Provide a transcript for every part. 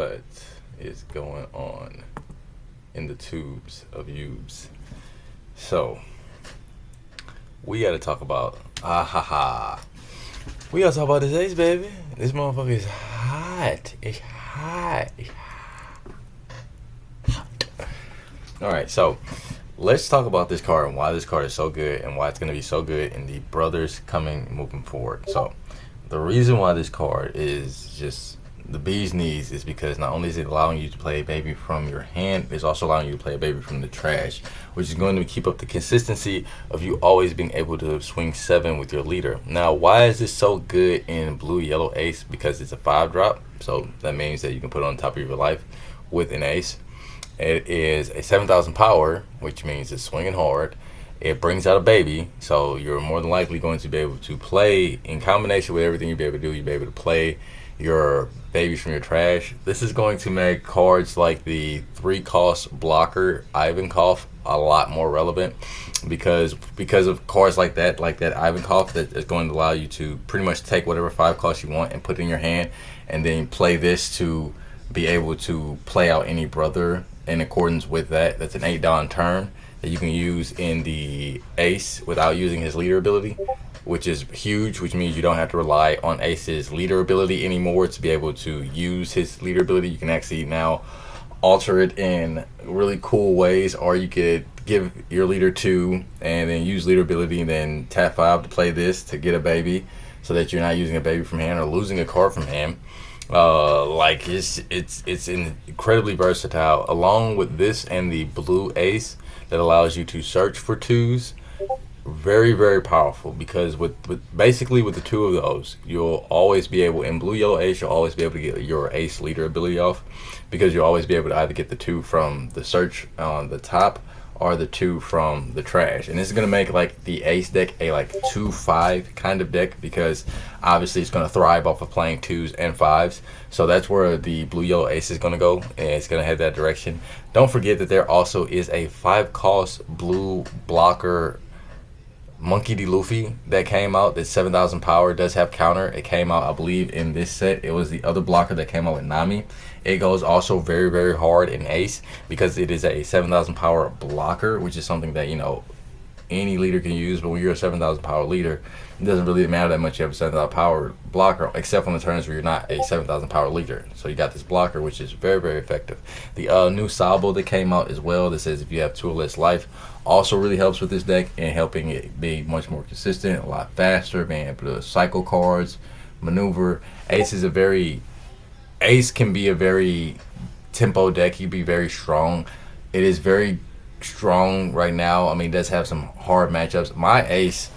what is going on in the tubes of Ubes. So, we gotta talk about we gotta talk about this ace, baby. This motherfucker is hot. It's hot. It's hot. Alright, so let's talk about this card and why this card is so good and why it's gonna be so good in the brothers moving forward. So the reason why this card is just the bee's knees is because not only is it allowing you to play a baby from your hand, it's also allowing you to play a baby from the trash, which is going to keep up the consistency of you always being able to swing 7 with your leader. Now, why is this so good in blue yellow ace? Because it's a 5-drop, so that means that you can put it on top of your life with an ace. It is a 7,000 power, which means it's swinging hard. It brings out a baby, so you're more than likely going to be able to play in combination with everything you'll be able to do. You'll be able to play your babies from your trash. This is going to make cards like the 3-cost blocker Ivankov a lot more relevant because of cards like that Ivankov that is going to allow you to pretty much take whatever 5 cost you want and put it in your hand, and then play this to be able to play out any brother in accordance with that. That's an 8-Don turn that you can use in the ace without using his leader ability, which is huge, which means you don't have to rely on Ace's leader ability anymore to be able to use his leader ability. You can actually now alter it in really cool ways, or you could give your leader 2 and then use leader ability and then tap 5 to play this to get a baby so that you're not using a baby from hand or losing a card from hand. It's incredibly versatile, along with this and the blue ace that allows you to search for 2s. Very, very powerful, because with basically with the 2 of those, you'll always be able, in blue yellow ace, you'll always be able to get your ace leader ability off, because you'll always be able to either get the 2 from the search on the top or the 2 from the trash. And this is going to make like the ace deck a like 2-5 kind of deck, because obviously it's going to thrive off of playing 2s and 5s. So that's where the blue yellow ace is going to go, and it's going to head that direction. Don't forget that there also is a 5-cost blue blocker Monkey D. Luffy that came out. That 7,000 power, does have counter. It came out, I believe, in this set. It was the other blocker that came out with Nami. It goes also very, very hard in ace because it is a 7,000 power blocker, which is something that, you know, any leader can use. But when you're a 7,000 power leader, it doesn't really matter that much you have a 7,000 power blocker, except on the turns where you're not a 7,000 power leader. So you got this blocker, which is very, very effective. The new Sabo that came out as well, that says if you have 2 or less life, also really helps with this deck and helping it be much more consistent, a lot faster, being able to cycle cards, maneuver. Ace can be a very tempo deck. He can be very strong. It is very strong right now. I mean, it does have some hard matchups. My ace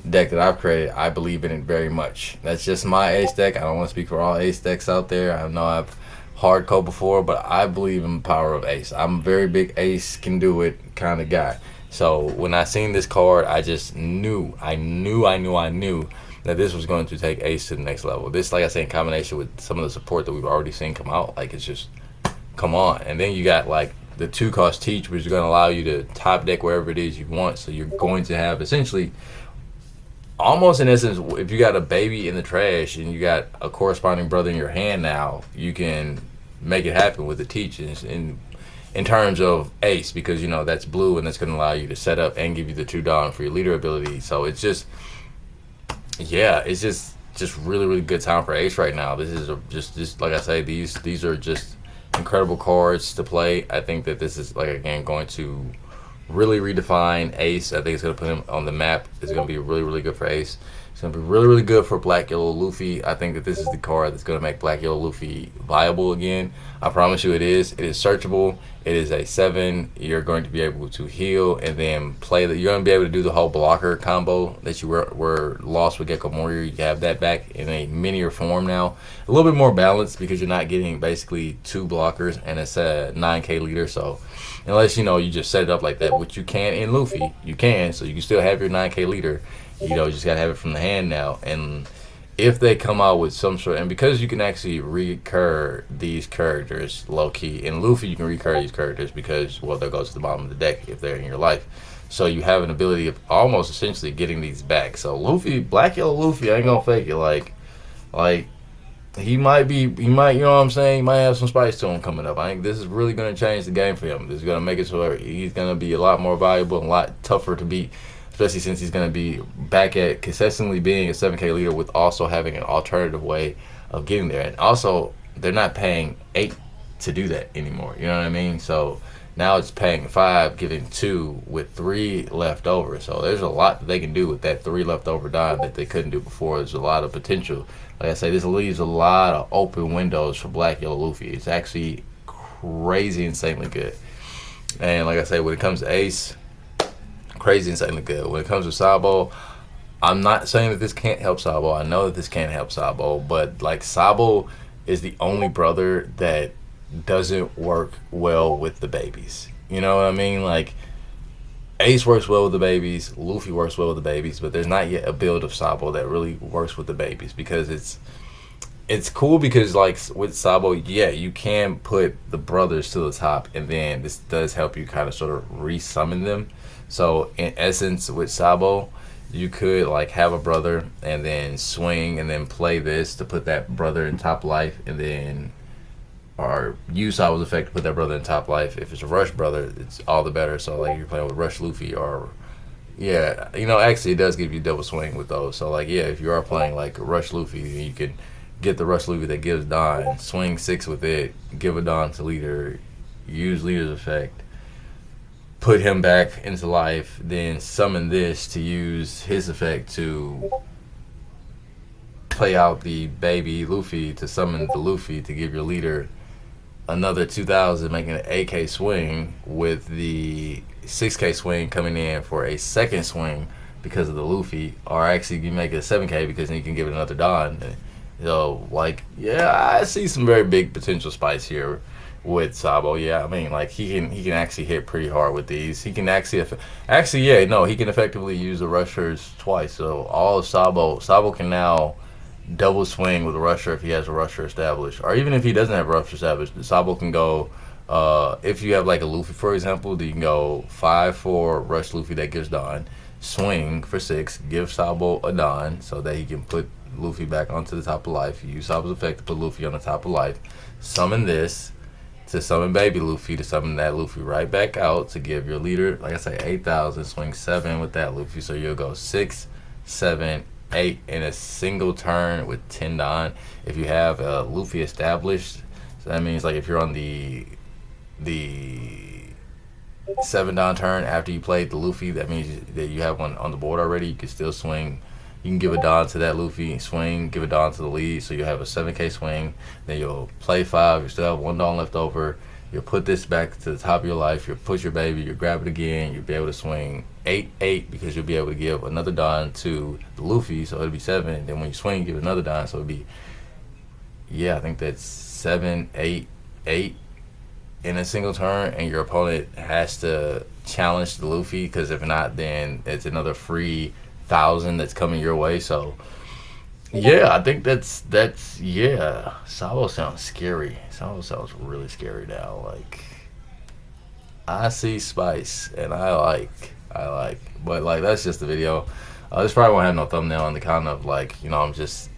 deck that I've created, I believe in it very much. That's just my ace deck. I don't want to speak for all ace decks out there. I know I've hard code before, but I believe in the power of ace. I'm a very big ace can do it kind of guy. So when I seen this card, I just knew that this was going to take ace to the next level. This, like I said, in combination with some of the support that we've already seen come out, like, it's just, come on. And then you got like the 2-cost teach, which is going to allow you to top deck wherever it is you want. So you're going to have essentially, almost in essence, if you got a baby in the trash and you got a corresponding brother in your hand now, you can make it happen with the teachings in terms of ace, because, you know, that's blue and that's going to allow you to set up and give you the 2-Don for your leader ability. So it's just, yeah, it's just really, really good time for ace right now. This is just like I say, these are just incredible cards to play. I think that this is, like, again, going to really redefine ace. I think it's going to put him on the map. It's going to be really, really good for ace. It's going to be really, really good for Black Yellow Luffy. I think that this is the card that's going to make Black Yellow Luffy viable again. I promise you it is. It is searchable. It is a 7. You're going to be able to heal and then play the. You're going to be able to do the whole blocker combo that you were lost with Gecko Warrior. You have that back in a minier form now. A little bit more balanced, because you're not getting basically 2 blockers and it's a 9k leader. So unless, you know, you just set it up like that, which you can in Luffy, you can. So you can still have your 9k leader. You know, you just gotta have it from the hand now. And if they come out with some sort, and because you can actually recur these characters low key in Luffy, you can recur these characters because, well, they'll go to the bottom of the deck if they're in your life. So you have an ability of almost essentially getting these back. So Luffy, Black Yellow Luffy, I ain't gonna fake it. Like he might be, he might, you know what I'm saying? He might have some spice to him coming up. I think this is really going to change the game for him. This is going to make it so he's going to be a lot more valuable and a lot tougher to beat, especially since he's going to be back at consistently being a 7K leader with also having an alternative way of getting there. And also, they're not paying 8 to do that anymore. You know what I mean? So now it's paying 5, giving 2 with 3 left over. So there's a lot that they can do with that 3 left over dime that they couldn't do before. There's a lot of potential. Like I say, this leaves a lot of open windows for Black Yellow Luffy. It's actually crazy insanely good. And like I say, when it comes to Ace, crazy insanely good. When it comes to Sabo, I'm not saying that this can't help Sabo. I know that this can't help Sabo, but like Sabo is the only brother that doesn't work well with the babies. You know what I mean? Like Ace works well with the babies, Luffy works well with the babies, but there's not yet a build of Sabo that really works with the babies because it's cool because like with Sabo, yeah, you can put the brothers to the top, and then this does help you kind of sort of re-summon them. So in essence, with Sabo, you could like have a brother and then swing and then play this to put that brother in top life, and then or use Sabo's effect to put that brother in top life. If it's a Rush brother, it's all the better. So like you're playing with Rush Luffy or yeah, you know, actually it does give you double swing with those. So like yeah, if you are playing like Rush Luffy, you can get the Rush Luffy that gives Don, swing 6 with it, give a Don to leader, use leader's effect, put him back into life, then summon this to use his effect to play out the baby Luffy to summon the Luffy to give your leader another 2,000, making an 8K swing with the 6K swing coming in for a second swing because of the Luffy, or actually you make it a 7K because then you can give it another Don. So like yeah, I see some very big potential spice here with Sabo. Yeah, I mean like he can actually hit pretty hard with these. He can actually yeah, no, he can effectively use the rushers twice. So all of Sabo can now double swing with a rusher if he has a rusher established, or even if he doesn't have a rusher established, Sabo can go if you have like a Luffy for example, then you can go 5 for rush Luffy that gives Don, swing for 6, give Sabo a Don so that he can put Luffy back onto the top of life, use Sabo's effect to put Luffy on the top of life, summon this to summon baby Luffy to summon that Luffy right back out to give your leader, like I say, 8,000, swing 7 with that Luffy, so you'll go 6, 7, 8 in a single turn with 10 Don. If you have Luffy established, so that means like if you're on the 7 Don turn after you played the Luffy, that means that you have one on the board already. You can still swing. You can give a Don to that Luffy, swing, give a Don to the lead, so you'll have a 7K swing. Then you'll play 5. You still have 1 Don left over. You'll put this back to the top of your life. You'll push your baby. You'll grab it again. You'll be able to swing 8, 8 because you'll be able to give another Don to the Luffy, so it'll be 7. And then when you swing, give another Don, so it'll be, yeah, I think that's 7, 8, 8 in a single turn. And your opponent has to challenge the Luffy because if not, then it's another free 1,000 that's coming your way. So yeah, I think that's yeah. Sabo sounds scary. Sabo sounds really scary now. Like I see spice and I like, but like that's just the video. This probably won't have no thumbnail on the kind of like, you know, I'm just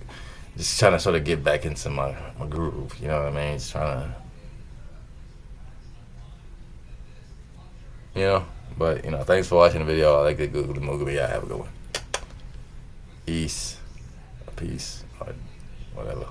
trying to sort of get back into my groove. You know what I mean? Just trying to, you know. But you know, thanks for watching the video. I like the Google the movie. Yeah, have a good one. Peace. Or whatever.